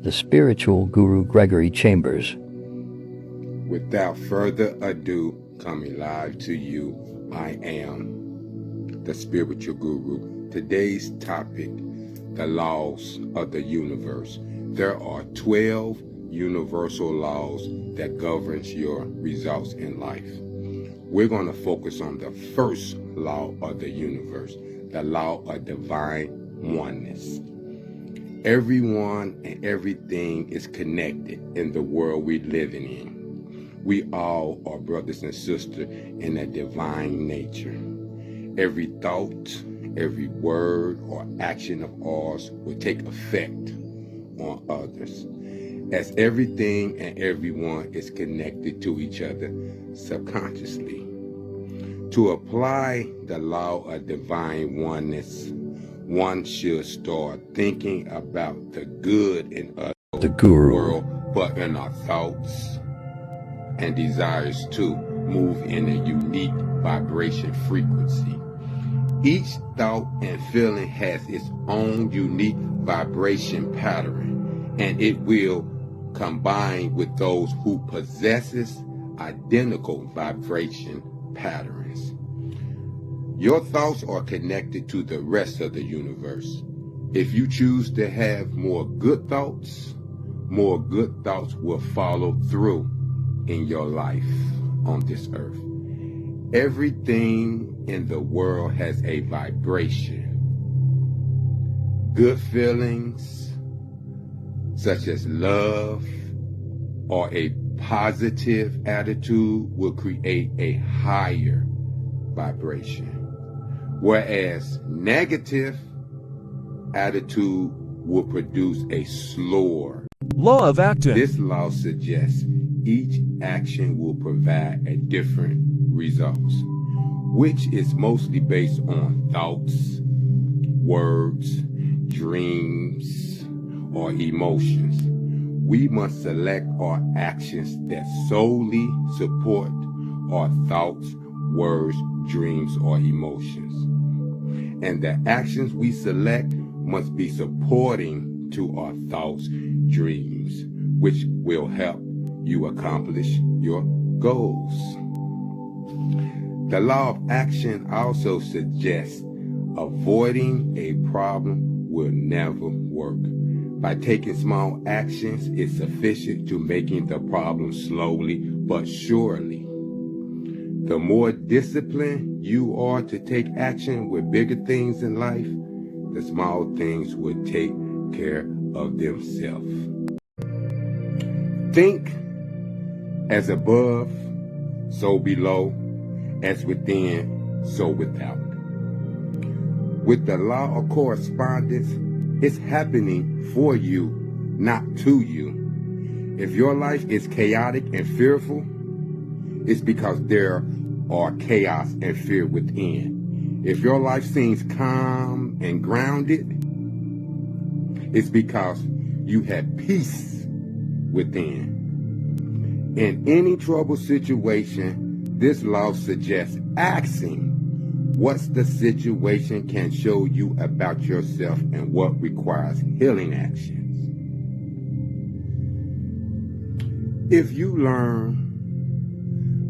the spiritual guru Gregory Chambers. Without further ado, coming live to you, I am the spiritual guru. Today's topic, the laws of the universe. There are 12 universal laws that governs your results in life. We're going to focus on the first law of the universe, the law of divine oneness. Everyone and everything is connected in the world we're living in. We all are brothers and sisters in a divine nature. Every thought, every word or action of ours will take effect on others, as everything and everyone is connected to each other subconsciously. To apply the law of divine oneness, one should start thinking about the good in us, The guru. world, but in our thoughts and desires to move in a unique vibration frequency. Each thought and feeling has its own unique vibration pattern, and it will combine with those who possesses identical vibration patterns. Your thoughts are connected to the rest of the universe. If you choose to have more good thoughts will follow through in your life on this earth. Everything in the world has a vibration. Good feelings, such as love or a positive attitude, will create a higher vibration, whereas negative attitude will produce a slower. Law of acting. This law suggests each action will provide a different results, which is mostly based on thoughts, words, dreams, or emotions. We must select our actions that solely support our thoughts, words, dreams, or emotions. And the actions we select must be supporting to our thoughts, dreams, which will help you accomplish your goals. The law of action also suggests avoiding a problem will never work. By taking small actions is sufficient to making the problem slowly but surely. The more disciplined you are to take action with bigger things in life, the small things will take care of themselves. Think as above, so below, as within, so without. With the law of correspondence, it's happening for you, not to you. If your life is chaotic and fearful, it's because there are chaos and fear within. If your life seems calm and grounded, it's because you have peace within. In any trouble situation, this law suggests asking, what's the situation can show you about yourself and what requires healing actions. If you learn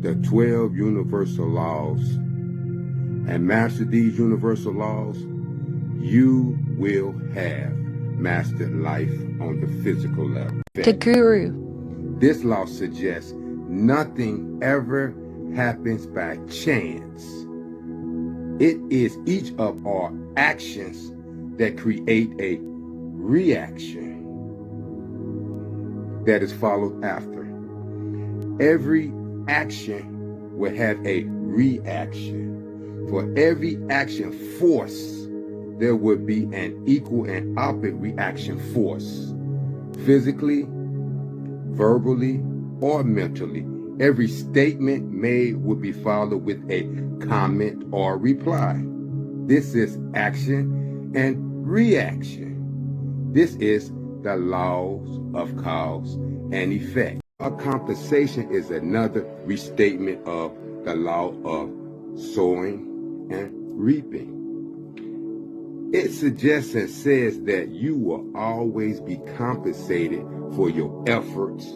the 12 universal laws and master these universal laws, you will have mastered life on the physical level. The guru. This law suggests nothing ever happens by chance. It is each of our actions that create a reaction that is followed after. Every action will have a reaction. For every action force, there will be an equal and opposite reaction force. Physically, verbally, or mentally, every statement made will be followed with a comment or reply. This is action and reaction. This is the laws of cause and effect. A compensation is another restatement of the law of sowing and reaping. It suggests and says that you will always be compensated for your efforts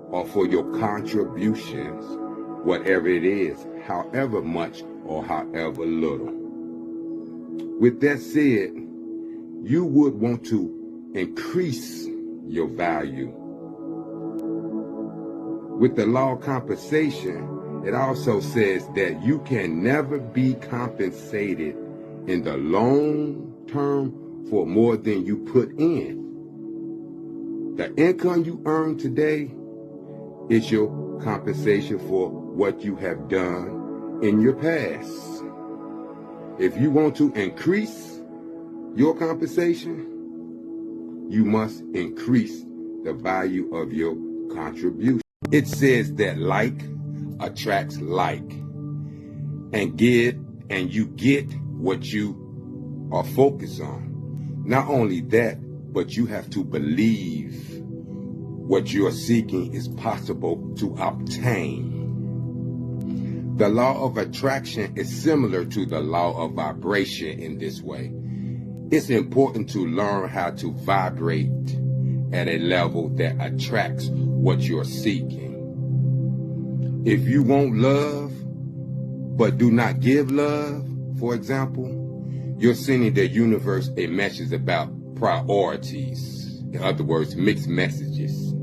or for your contributions, whatever it is, however much or however little. With that said, you would want to increase your value. With the law of compensation, it also says that you can never be compensated in the long term for more than you put in. The income you earn today is your compensation for what you have done in your past. If you want to increase your compensation, you must increase the value of your contribution. It says that like attracts like, and you get what you are focused on. Not only that, but you have to believe what you are seeking is possible to obtain. The law of attraction is similar to the law of vibration in this way. It's important to learn how to vibrate at a level that attracts what you're seeking. If you want love, but do not give love, for example, you're sending the universe a message about priorities. In other words, mixed messages.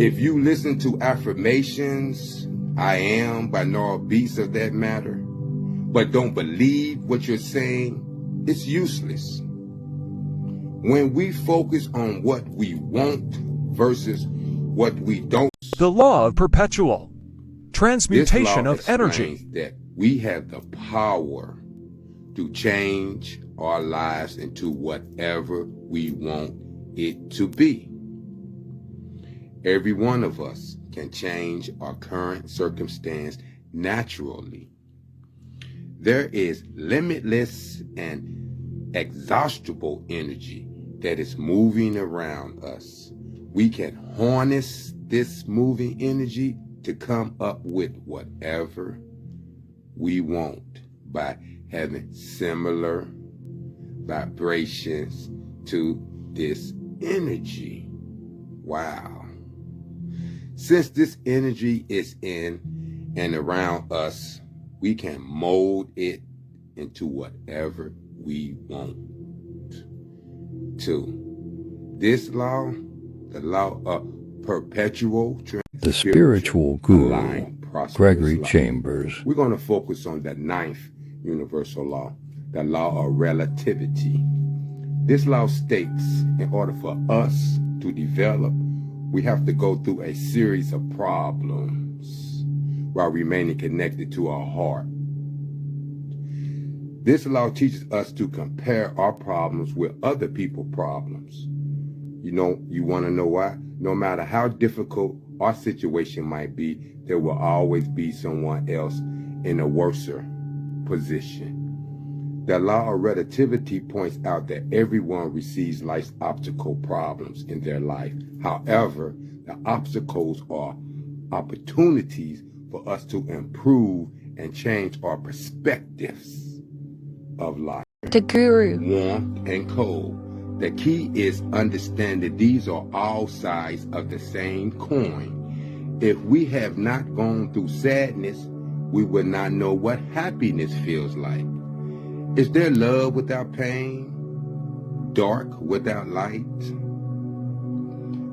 If you listen to affirmations, I am, by Nora Beats of that matter, but don't believe what you're saying, it's useless. When we focus on what we want versus what we don't, the law of perpetual transmutation of energy, that we have the power to change our lives into whatever we want it to be. Every one of us can change our current circumstance naturally. There is limitless and exhaustible energy that is moving around us. We can harness this moving energy to come up with whatever we want by having similar vibrations to this energy. Wow. Since this energy is in and around us, we can mold it into whatever we want to. This law, the law of perpetual The spiritual guru, Gregory Chambers. We're going to focus on the 9th universal law, the law of relativity. This law states, in order for us to develop, we have to go through a series of problems while remaining connected to our heart. This law teaches us to compare our problems with other people's problems. You want to know why? No matter how difficult our situation might be, there will always be someone else in a worser position. The law of relativity points out that everyone receives life's obstacle problems in their life. However, the obstacles are opportunities for us to improve and change our perspectives of life. The guru. Warmth and cold. The key is understanding these are all sides of the same coin. If we have not gone through sadness, we will not know what happiness feels like. Is there love without pain? Dark without light?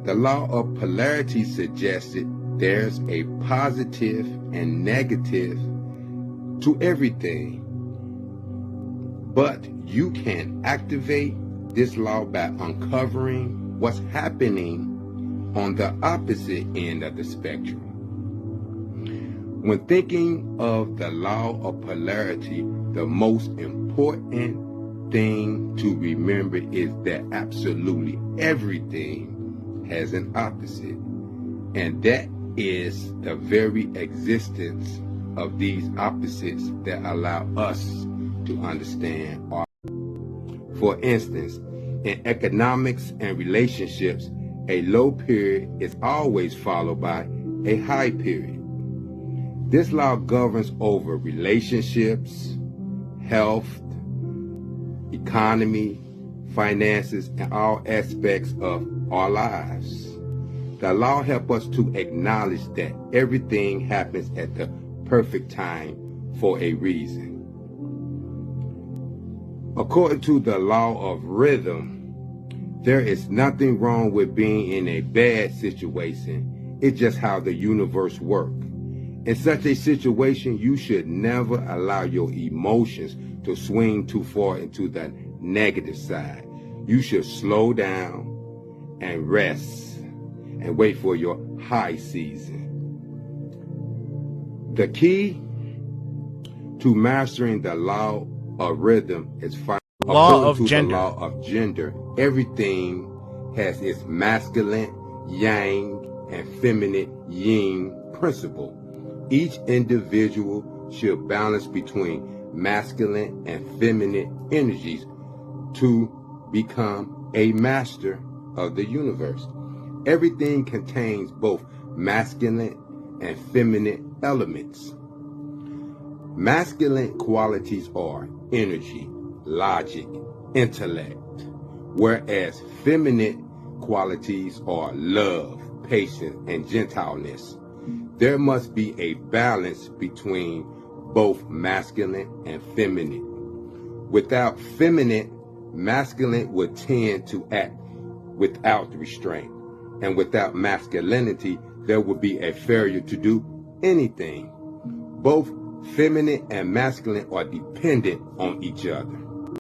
The law of polarity suggests that there's a positive and negative to everything. But you can activate this law by uncovering what's happening on the opposite end of the spectrum. When thinking of the law of polarity, the most important thing to remember is that absolutely everything has an opposite. And that is the very existence of these opposites that allow us to understand our. For instance, in economics and relationships, a low period is always followed by a high period. This law governs over relationships, health, economy, finances, and all aspects of our lives. The law helps us to acknowledge that everything happens at the perfect time for a reason. According to the law of rhythm, there is nothing wrong with being in a bad situation. It's just how the universe works. In such a situation, you should never allow your emotions to swing too far into the negative side. You should slow down and rest and wait for your high season. The key to mastering the law of rhythm is law of the gender. law of gender. Everything has its masculine yang and feminine yin principle. Each individual should balance between masculine and feminine energies to become a master of the universe. Everything contains both masculine and feminine elements. Masculine qualities are energy, logic, intellect, whereas feminine qualities are love, patience, and gentleness. There must be a balance between both masculine and feminine. Without feminine, masculine would tend to act without restraint, and without masculinity, there would be a failure to do anything. Both feminine and masculine are dependent on each other.